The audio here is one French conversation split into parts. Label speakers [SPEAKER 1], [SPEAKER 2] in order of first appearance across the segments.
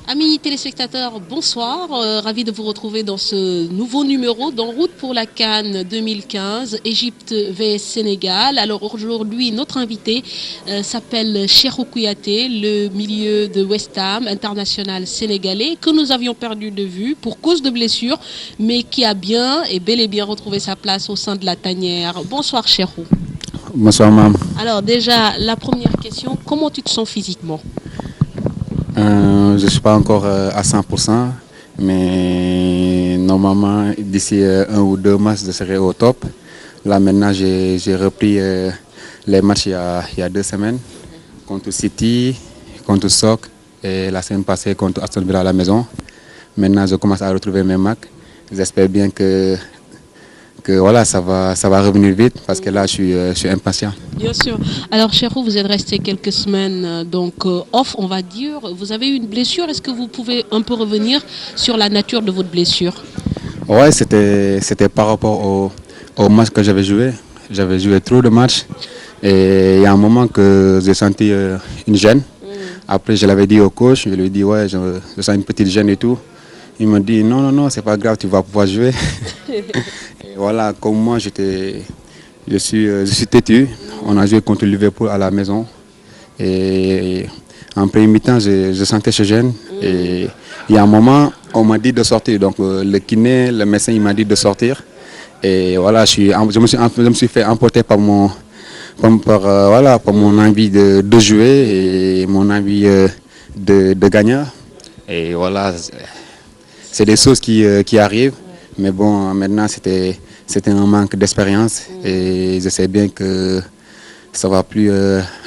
[SPEAKER 1] Amis téléspectateurs, bonsoir. Ravi de vous retrouver dans ce nouveau numéro d'En route pour la CAN 2015, Égypte vs Sénégal. Alors aujourd'hui, notre invité s'appelle Cheikhou Kouyaté, le milieu de West Ham, international sénégalais, que nous avions perdu de vue pour cause de blessure, mais qui a bien et bel et bien retrouvé sa place au sein de la tanière. Bonsoir Cheikhou.
[SPEAKER 2] Bonsoir, Mam.
[SPEAKER 1] Alors déjà, la première question, comment tu te sens physiquement?
[SPEAKER 2] Je ne suis pas encore à 100%, mais normalement, d'ici un ou deux matchs, je serai au top. Là, maintenant, j'ai repris les matchs il y a 2 semaines, contre City, contre Sock, et la semaine passée contre Aston Villa à la maison. Maintenant, je commence à retrouver mes marques. J'espère bien que voilà, ça va revenir vite parce que là, je suis impatient.
[SPEAKER 1] Bien sûr. Alors, Cheikhou, vous êtes resté quelques semaines off, on va dire. Vous avez eu une blessure. Est-ce que vous pouvez un peu revenir sur la nature de votre blessure?
[SPEAKER 2] Ouais, c'était par rapport au match que j'avais joué. J'avais joué trop de matchs et il y a un moment que j'ai senti une gêne. Après, je l'avais dit au coach, je lui ai dit ouais, je sens une petite gêne et tout. Il m'a dit non, c'est pas grave, tu vas pouvoir jouer. Et voilà, comme moi, je suis têtu. On a joué contre Liverpool à la maison. Et en premier mi-temps, je sentais ce gêne. Et il y a un moment, on m'a dit de sortir. Donc le kiné, le médecin, il m'a dit de sortir. Et voilà, je me suis fait emporter par mon envie de jouer et mon envie de gagner. Et voilà, c'est des choses qui arrivent. Mais bon, maintenant, c'était un manque d'expérience et je sais bien que ça ne va plus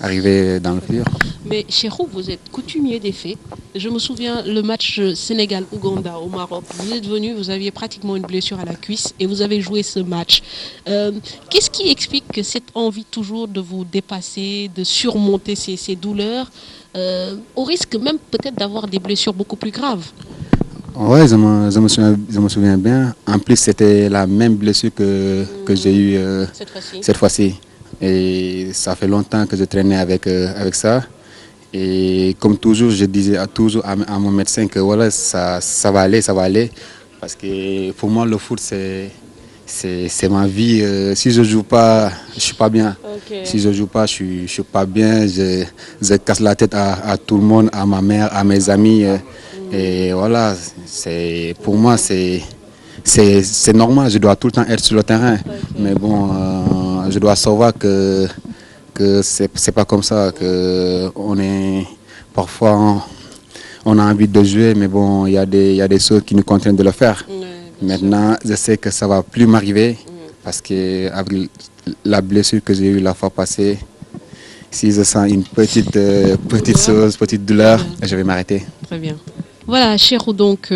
[SPEAKER 2] arriver dans le futur.
[SPEAKER 1] Mais Cheikhou, vous êtes coutumier des faits. Je me souviens le match Sénégal-Ouganda au Maroc. Vous êtes venu, vous aviez pratiquement une blessure à la cuisse et vous avez joué ce match. Qu'est-ce qui explique que cette envie toujours de vous dépasser, de surmonter ces douleurs, au risque même peut-être d'avoir des blessures beaucoup plus graves?
[SPEAKER 2] Oui, je me souviens bien. En plus, c'était la même blessure que j'ai eue cette fois-ci. Et ça fait longtemps que je traînais avec ça. Et comme toujours, je disais à mon médecin que voilà, ça va aller, ça va aller. Parce que pour moi, le foot, c'est ma vie. Si je ne joue pas, je ne suis pas bien.
[SPEAKER 1] Okay.
[SPEAKER 2] Si je ne joue pas, je ne suis pas bien. Je casse la tête à tout le monde, à ma mère, à mes amis. Et voilà, pour moi, c'est normal. Je dois tout le temps être sur le terrain. Okay. Mais bon, je dois savoir que c'est pas comme ça. Que parfois, on a envie de jouer, mais bon, il y a des choses qui nous contraignent de le faire. Maintenant, je sais que ça ne va plus m'arriver parce qu'avec la blessure que j'ai eue la fois passée, si je sens une petite douleur, je vais m'arrêter.
[SPEAKER 1] Très bien. Voilà, Cheikhou, donc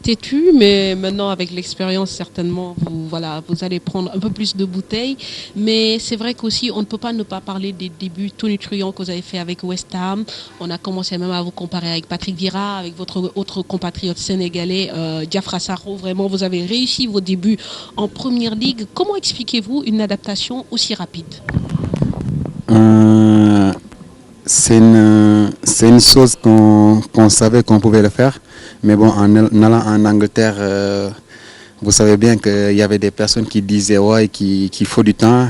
[SPEAKER 1] têtu, mais maintenant avec l'expérience, certainement, vous allez prendre un peu plus de bouteilles. Mais c'est vrai qu'aussi, on ne peut pas ne pas parler des débuts tonitruants que vous avez fait avec West Ham. On a commencé même à vous comparer avec Patrick Vieira, avec votre autre compatriote sénégalais, Diafra Sakho. Vraiment, vous avez réussi vos débuts en première ligue. Comment expliquez-vous une adaptation aussi rapide?
[SPEAKER 2] C'est une chose qu'on savait qu'on pouvait le faire. Mais bon, en allant en Angleterre, vous savez bien qu'il y avait des personnes qui disaient ouais, qu'il faut du temps.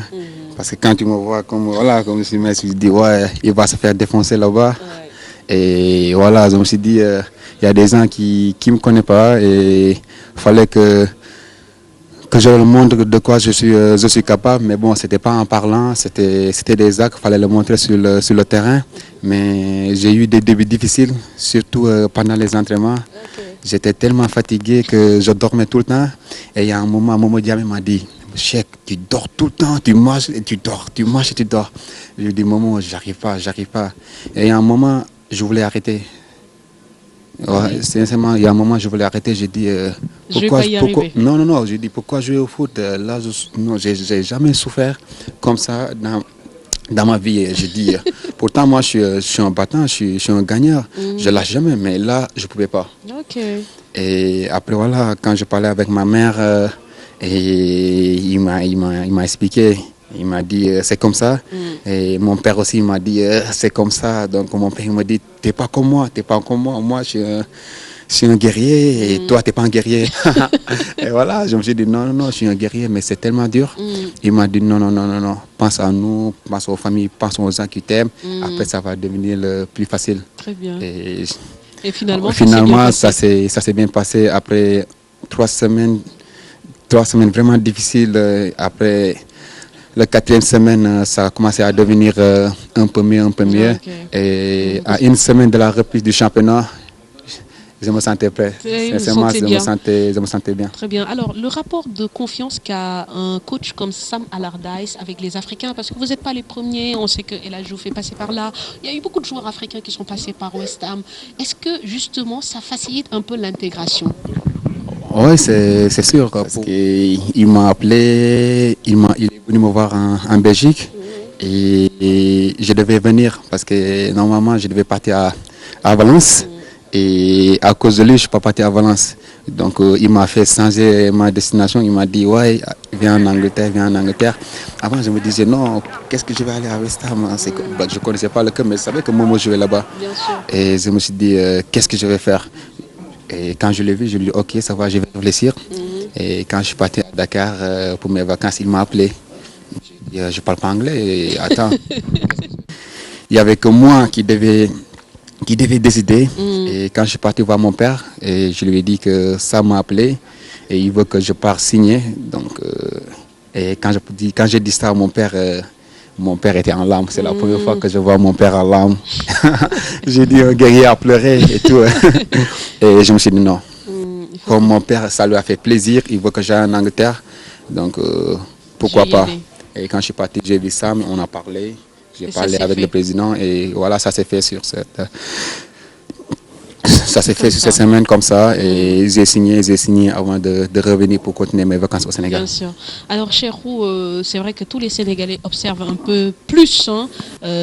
[SPEAKER 2] Parce que quand tu me vois comme je suis je me dis ouais, il va se faire défoncer là-bas. Ouais. Et voilà, je me suis dit, il y a des gens qui ne me connaissent pas et il fallait que je leur montre de quoi je suis capable. Mais bon, ce n'était pas en parlant, c'était des actes, il fallait le montrer sur le terrain. Mais j'ai eu des débuts difficiles, surtout pendant les entraînements. Okay. J'étais tellement fatigué que je dormais tout le temps. Et il y a un moment, Momo Diame m'a dit, Cheikh, tu dors tout le temps, tu marches et tu dors, tu marches et tu dors. Je lui ai dit, Momo, j'arrive pas. Et il y a un moment, je voulais arrêter. Ouais, sincèrement, il y a un moment, je voulais arrêter. J'ai dit, pourquoi non, j'ai dit, pourquoi jouer au foot? Là, j'ai jamais souffert comme ça dans ma vie. J'ai dit, pourtant, moi, je suis un battant, je suis un gagnant. Je lâche jamais, mais là, je ne pouvais pas.
[SPEAKER 1] Okay.
[SPEAKER 2] Et après, voilà, quand je parlais avec ma mère, et il m'a expliqué Il m'a dit c'est comme ça. Et mon père aussi il m'a dit c'est comme ça. Donc mon père il m'a dit t'es pas comme moi, t'es pas comme moi. Moi je suis un guerrier et toi t'es pas un guerrier. Et voilà, je me suis dit non, je suis un guerrier mais c'est tellement dur. Il m'a dit non, pense à nous, pense aux familles, pense aux gens qui t'aiment. Après ça va devenir le plus facile.
[SPEAKER 1] Très bien.
[SPEAKER 2] Et
[SPEAKER 1] finalement,
[SPEAKER 2] ça s'est bien passé après 3 semaines vraiment difficiles. Après la 4e semaine, ça a commencé à devenir un peu mieux.
[SPEAKER 1] Okay.
[SPEAKER 2] Et à une semaine de la reprise du championnat, je me sentais prêt. Sincèrement, je me sentais bien.
[SPEAKER 1] Très bien. Alors, le rapport de confiance qu'a un coach comme Sam Allardyce avec les Africains, parce que vous n'êtes pas les premiers, on sait que El Hadji Diouf est passé par là. Il y a eu beaucoup de joueurs africains qui sont passés par West Ham. Est-ce que, justement, ça facilite un peu l'intégration?
[SPEAKER 2] Oui, c'est sûr. Parce qu'il m'a appelé, il est venu me voir en Belgique et je devais venir parce que normalement je devais partir à Valence et à cause de lui je ne suis pas parti à Valence. Donc il m'a fait changer ma destination, il m'a dit ouais, viens en Angleterre. Avant je me disais non, qu'est-ce que je vais aller à West Ham? Je ne connaissais pas le club mais je savais que Momo jouait là-bas. Et je me suis dit qu'est-ce que je vais faire? Et quand je l'ai vu, je lui ai dit ok, ça va, je vais réfléchir. Et quand je suis parti à Dakar pour mes vacances, il m'a appelé. Je ne parle pas anglais. Et attends, il n'y avait que moi qui devais décider. Et quand je suis parti voir mon père, et je lui ai dit que ça m'a appelé et il veut que je parte signer. Donc, et quand j'ai dit ça à mon père était en larmes. C'est la première fois que je vois mon père en larmes. J'ai dit un guerrier a pleuré et tout. Et je me suis dit non. Comme mon père, ça lui a fait plaisir, il veut que j'aille en Angleterre. Donc pourquoi pas. Et quand je suis parti, j'ai vu Sam, on a parlé. J'ai parlé avec le président et voilà, ça s'est fait sur cette semaine comme ça et j'ai signé avant de revenir pour continuer mes vacances au Sénégal.
[SPEAKER 1] Bien sûr. Alors Cheikhou, c'est vrai que tous les Sénégalais observent un peu plus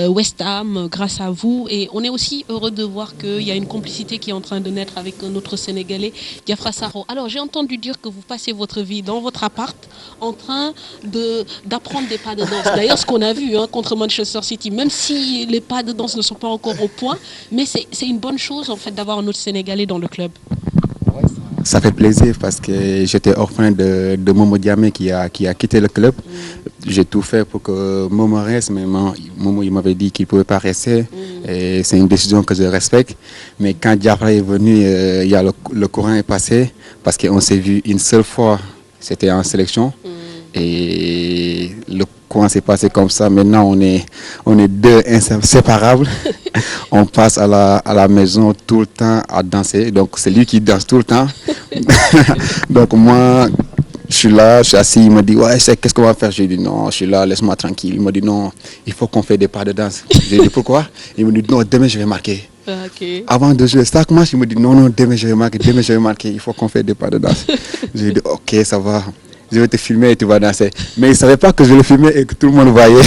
[SPEAKER 1] West Ham grâce à vous et on est aussi heureux de voir qu'il y a une complicité qui est en train de naître avec un autre Sénégalais, Diafra Sakho. Alors j'ai entendu dire que vous passez votre vie dans votre appart en train d'apprendre des pas de danse. D'ailleurs ce qu'on a vu contre Manchester City, même si les pas de danse ne sont pas encore au point, mais c'est une bonne chose en fait d'avoir un autre Sénégalais dans le club.
[SPEAKER 2] Ça fait plaisir parce que j'étais orphelin de Momo Diamé qui a quitté le club. J'ai tout fait pour que Momo reste, mais Momo il m'avait dit qu'il ne pouvait pas rester. Et c'est une décision que je respecte. Mais quand Diafra est venu, le courant est passé parce qu'on s'est vu une seule fois, c'était en sélection. Et le courant s'est passé comme ça. Maintenant, on est deux inséparables. On passe à la maison tout le temps à danser. Donc, c'est lui qui danse tout le temps. Donc, moi, je suis là, je suis assis. Il me dit, ouais, qu'est-ce qu'on va faire? J'ai dit, non, je suis là, laisse-moi tranquille. Il me dit, non, il faut qu'on fasse des pas de danse. J'ai dit, pourquoi? Il me dit, non, demain, je vais marquer.
[SPEAKER 1] Okay.
[SPEAKER 2] Avant de jouer chaque match, il me dit, non, demain, je vais marquer. Il faut qu'on fasse des pas de danse. J'ai dit, ok, ça va. Je vais te filmer et tu vas danser. Mais il ne savait pas que je le filmais et que tout le monde voyait.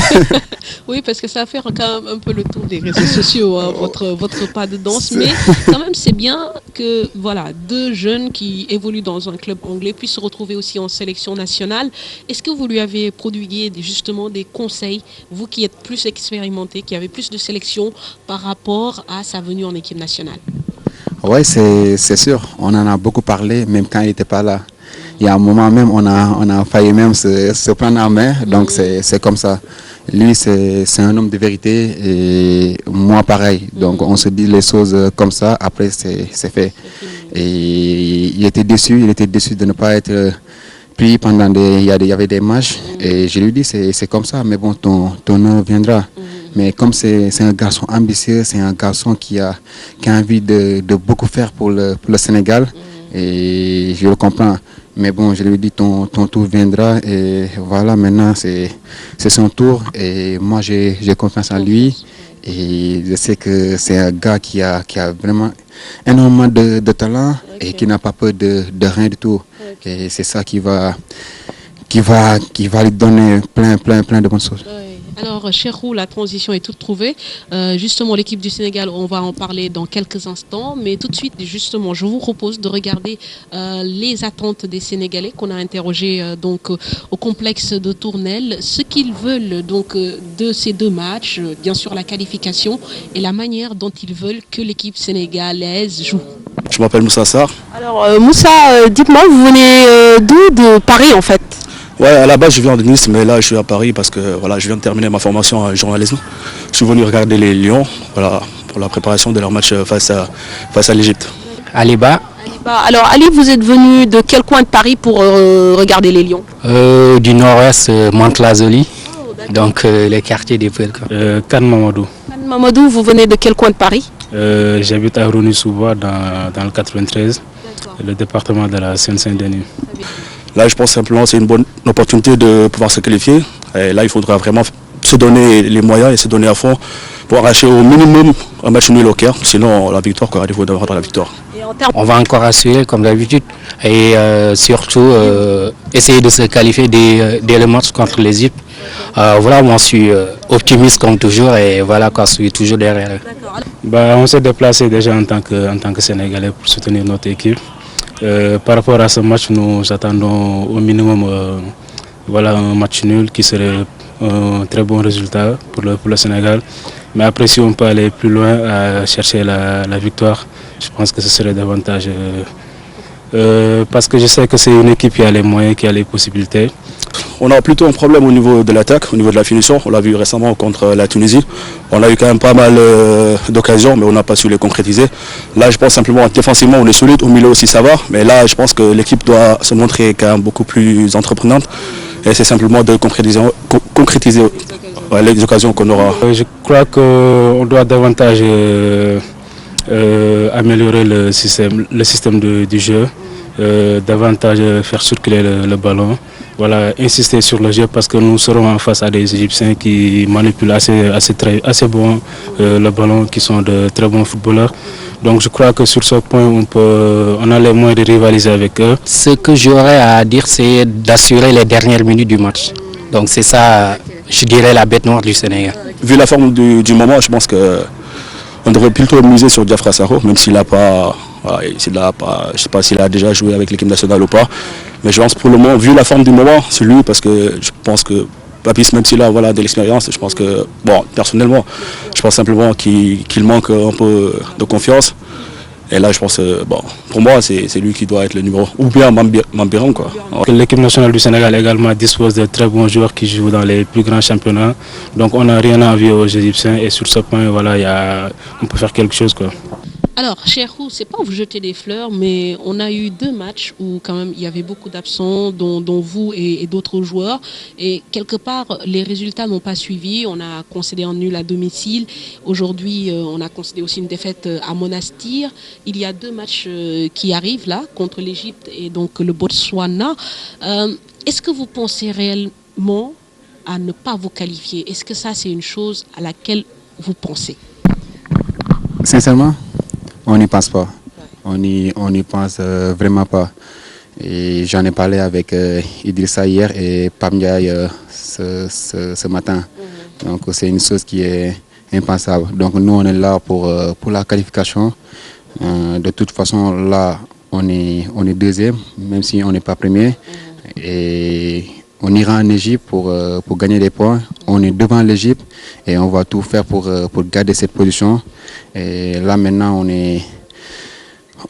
[SPEAKER 1] Oui, parce que ça fait quand même un peu le tour des réseaux sociaux, votre pas de danse. Mais quand même, c'est bien que voilà, deux jeunes qui évoluent dans un club anglais puissent se retrouver aussi en sélection nationale. Est-ce que vous lui avez prodigué justement des conseils, vous qui êtes plus expérimenté, qui avez plus de sélection par rapport à sa venue en équipe nationale?
[SPEAKER 2] Oui, c'est sûr. On en a beaucoup parlé, même quand il n'était pas là. Il y a un moment même, on a failli même se prendre en main. Donc c'est comme ça. Lui, c'est un homme de vérité et moi pareil. Donc on se dit les choses comme ça, après c'est fait. Et il était déçu de ne pas être pris pendant il y avait des matchs. Et je lui dis c'est comme ça, mais bon, ton heure viendra. Mais comme c'est un garçon ambitieux, c'est un garçon qui a envie de beaucoup faire pour le Sénégal. Et je le comprends. Mais bon, je lui ai dit, ton tour viendra et voilà, maintenant c'est son tour et moi j'ai confiance en lui et je sais que c'est un gars qui a vraiment énormément de talent et qui n'a pas peur de rien du tout. Et c'est ça qui va lui donner plein de bonnes choses.
[SPEAKER 1] Alors, Cheikhou, la transition est toute trouvée. Justement, l'équipe du Sénégal, on va en parler dans quelques instants. Mais tout de suite, justement, je vous propose de regarder les attentes des Sénégalais qu'on a interrogés au complexe de Tournelle. Ce qu'ils veulent de ces deux matchs, bien sûr la qualification et la manière dont ils veulent que l'équipe sénégalaise joue.
[SPEAKER 3] Je m'appelle Moussa Sarr.
[SPEAKER 1] Alors, Moussa, dites-moi, vous venez d'où? De Paris, en fait?
[SPEAKER 3] Ouais, à la base je viens de Nice, mais là je suis à Paris parce que voilà, je viens de terminer ma formation en journalisme. Je suis venu regarder les Lions, voilà, pour la préparation de leur match face à l'Égypte.
[SPEAKER 4] Aliba.
[SPEAKER 1] Alors Ali, vous êtes venu de quel coin de Paris pour regarder les Lions?
[SPEAKER 4] Du nord-ouest, Mantes-la-Jolie, donc les quartiers des Peuls.
[SPEAKER 5] Khan Mamadou.
[SPEAKER 1] Khan Mamadou, vous venez de quel coin de Paris?
[SPEAKER 5] J'habite à Rony-sous-Bois dans le 93, le département de la Seine-Saint-Denis.
[SPEAKER 3] Là, je pense simplement que c'est une bonne opportunité de pouvoir se qualifier. Et là, il faudra vraiment se donner les moyens et se donner à fond pour arracher au minimum un match nul au Caire. Sinon, la victoire, il faut d'avoir la victoire.
[SPEAKER 4] On va encore assurer comme d'habitude et surtout essayer de se qualifier dès le match contre l'Égypte. Voilà, moi je suis optimiste comme toujours et voilà quoi, je suis toujours derrière.
[SPEAKER 5] On s'est déplacé déjà en tant que Sénégalais pour soutenir notre équipe. Par rapport à ce match, nous attendons au minimum un match nul qui serait un très bon résultat pour le Sénégal. Mais après, si on peut aller plus loin à chercher la victoire, je pense que ce serait davantage. Parce que je sais que c'est une équipe qui a les moyens, qui a les possibilités.
[SPEAKER 3] On a plutôt un problème au niveau de l'attaque, au niveau de la finition. On l'a vu récemment contre la Tunisie. On a eu quand même pas mal d'occasions, mais on n'a pas su les concrétiser. Là, je pense simplement défensivement, on est solide. Au milieu aussi, ça va. Mais là, je pense que l'équipe doit se montrer quand même beaucoup plus entreprenante. Et c'est simplement de concrétiser les occasions qu'on aura.
[SPEAKER 5] Je crois qu'on doit davantage améliorer le système du jeu, davantage faire circuler le ballon. Voilà, insister sur le jeu parce que nous serons en face à des Égyptiens qui manipulent assez bon le ballon, qui sont de très bons footballeurs. Donc je crois que sur ce point, on a les moyens de rivaliser avec eux.
[SPEAKER 4] Ce que j'aurais à dire, c'est d'assurer les dernières minutes du match. Donc c'est ça, je dirais, la bête noire du Sénégal.
[SPEAKER 3] Vu la forme du moment, je pense qu'on devrait plutôt miser sur Diafra Sakho, même s'il n'a pas... je ne sais pas s'il a déjà joué avec l'équipe nationale ou pas, mais je pense pour le moment, vu la forme du moment, c'est lui parce que je pense que Papis, même s'il a de l'expérience, je pense que, personnellement, je pense simplement qu'il manque un peu de confiance. Et là, je pense, pour moi, c'est lui qui doit être le numéro 1, ou bien Mambiran.
[SPEAKER 5] L'équipe nationale du Sénégal également dispose de très bons joueurs qui jouent dans les plus grands championnats. Donc on n'a rien à envier aux Égyptiens et sur ce point, on peut faire quelque chose.
[SPEAKER 1] Alors, Cheikhou, c'est pas vous jeter des fleurs, mais on a eu deux matchs où quand même il y avait beaucoup d'absents, dont vous et d'autres joueurs. Et quelque part, les résultats n'ont pas suivi. On a concédé un nul à domicile. Aujourd'hui, on a concédé aussi une défaite à Monastir. Il y a deux matchs qui arrivent là, contre l'Égypte et donc le Botswana. Est-ce que vous pensez réellement à ne pas vous qualifier? Est-ce que ça, c'est une chose à laquelle vous pensez?
[SPEAKER 2] Sincèrement, on n'y pense pas. On n'y pense vraiment pas. Et j'en ai parlé avec Idrissa hier et Pam Ndiaye ce matin. Donc c'est une chose qui est impensable. Donc nous on est là pour la qualification. De toute façon là on est deuxième, même si on n'est pas premier. Et on ira en Égypte pour gagner des points. On est devant l'Égypte et on va tout faire pour garder cette position. Et là maintenant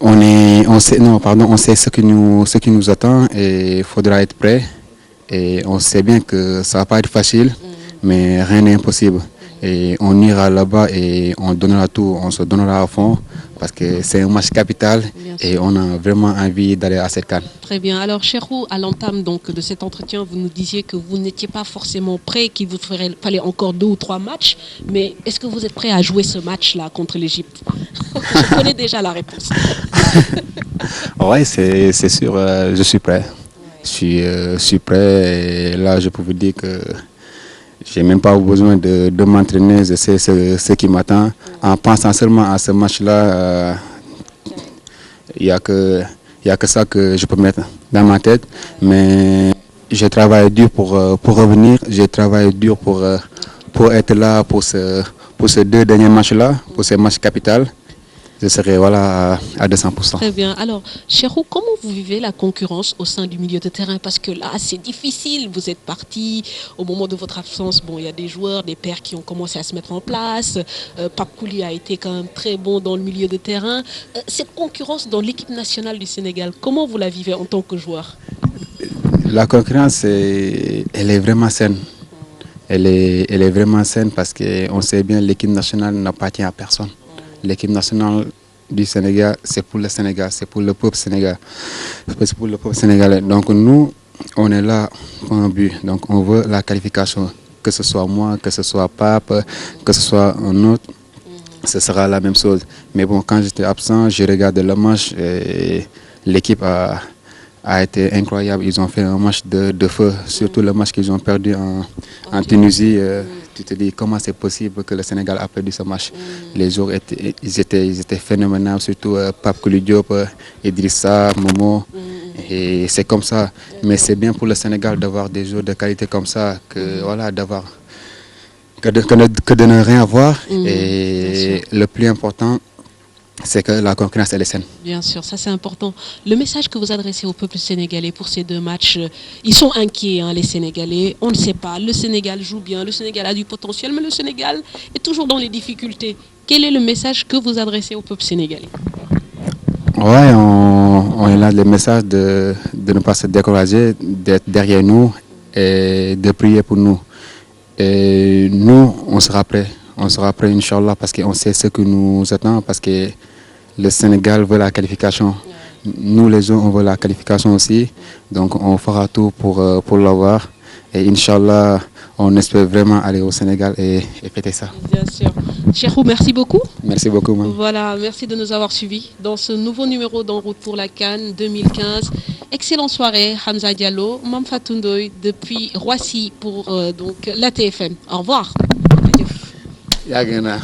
[SPEAKER 2] on sait ce qui nous attend et il faudra être prêt. Et on sait bien que ça va pas être facile, mais rien n'est impossible. Et on ira là-bas et on donnera tout, on se donnera à fond parce que c'est un match capital et on a vraiment envie d'aller à cette CAN.
[SPEAKER 1] Très bien. Alors, Cheikhou, à l'entame de cet entretien, vous nous disiez que vous n'étiez pas forcément prêt, qu'il vous fallait encore 2 ou 3 matchs. Mais est-ce que vous êtes prêt à jouer ce match-là contre l'Égypte? Je connais déjà la réponse.
[SPEAKER 2] Oui, c'est sûr, je suis prêt. Je suis prêt et là, je peux vous dire que j'ai même pas besoin de m'entraîner, je sais ce qui m'attend. En pensant seulement à ce match-là, il n'y a que ça que je peux mettre dans ma tête. Mais j'ai travaillé dur pour revenir, j'ai travaillé dur pour pour être là pour ces 2 derniers matchs-là, pour ces matchs capitaux. Je serai voilà, à 200%.
[SPEAKER 1] Très bien. Alors, Cheikhou, comment vous vivez la concurrence au sein du milieu de terrain? Parce que là, c'est difficile. Vous êtes parti au moment de votre absence. Bon, il y a des joueurs, des pairs qui ont commencé à se mettre en place. Pape Kouli a été quand même très bon dans le milieu de terrain. Cette concurrence dans l'équipe nationale du Sénégal, comment vous la vivez en tant que joueur?
[SPEAKER 2] La concurrence, elle est vraiment saine. Elle est vraiment saine parce qu'on sait bien que l'équipe nationale n'appartient à personne. L'équipe nationale du Sénégal, c'est pour le Sénégal, c'est pour le peuple sénégalais. C'est pour le peuple sénégalais. Donc nous, on est là pour un but. Donc on veut la qualification. Que ce soit moi, que ce soit Pape, que ce soit un autre, ce sera la même chose. Mais bon, quand j'étais absent, j'ai regardé le match et l'équipe a été incroyable. Ils ont fait un match de feu, surtout le match qu'ils ont perdu en Tunisie. Tu te dis comment c'est possible que le Sénégal a perdu ce match. Les joueurs étaient phénoménaux, surtout Pape Kouli Diop, Idrissa, Momo. Et c'est comme ça. Mais c'est bien pour le Sénégal d'avoir des joueurs de qualité comme ça, que, voilà, d'avoir, que de ne rien avoir. Et le plus important, c'est que la concurrence, elle est saine.
[SPEAKER 1] Bien sûr, ça c'est important. Le message que vous adressez au peuple sénégalais pour ces 2 matchs, ils sont inquiets, hein, les Sénégalais. On ne sait pas, le Sénégal joue bien, le Sénégal a du potentiel, mais le Sénégal est toujours dans les difficultés. Quel est le message que vous adressez au peuple sénégalais?
[SPEAKER 2] Ouais, on est là, le message de ne pas se décourager, d'être derrière nous et de prier pour nous. Et nous, on sera prêts. On sera prêts, Inch'Allah, parce qu'on sait ce que nous attend, parce que le Sénégal veut la qualification. Nous, les autres, on veut la qualification aussi. Donc, on fera tout pour l'avoir. Et Inch'Allah, on espère vraiment aller au Sénégal et fêter ça.
[SPEAKER 1] Bien sûr. Cheikhou, merci beaucoup.
[SPEAKER 2] Merci beaucoup, man.
[SPEAKER 1] Voilà, merci de nous avoir suivis dans ce nouveau numéro d'En route pour la CAN 2015. Excellente soirée, Hamza Diallo, Mam Fatundoy, depuis Roissy pour donc la TFM. Au revoir.
[SPEAKER 2] Yagena.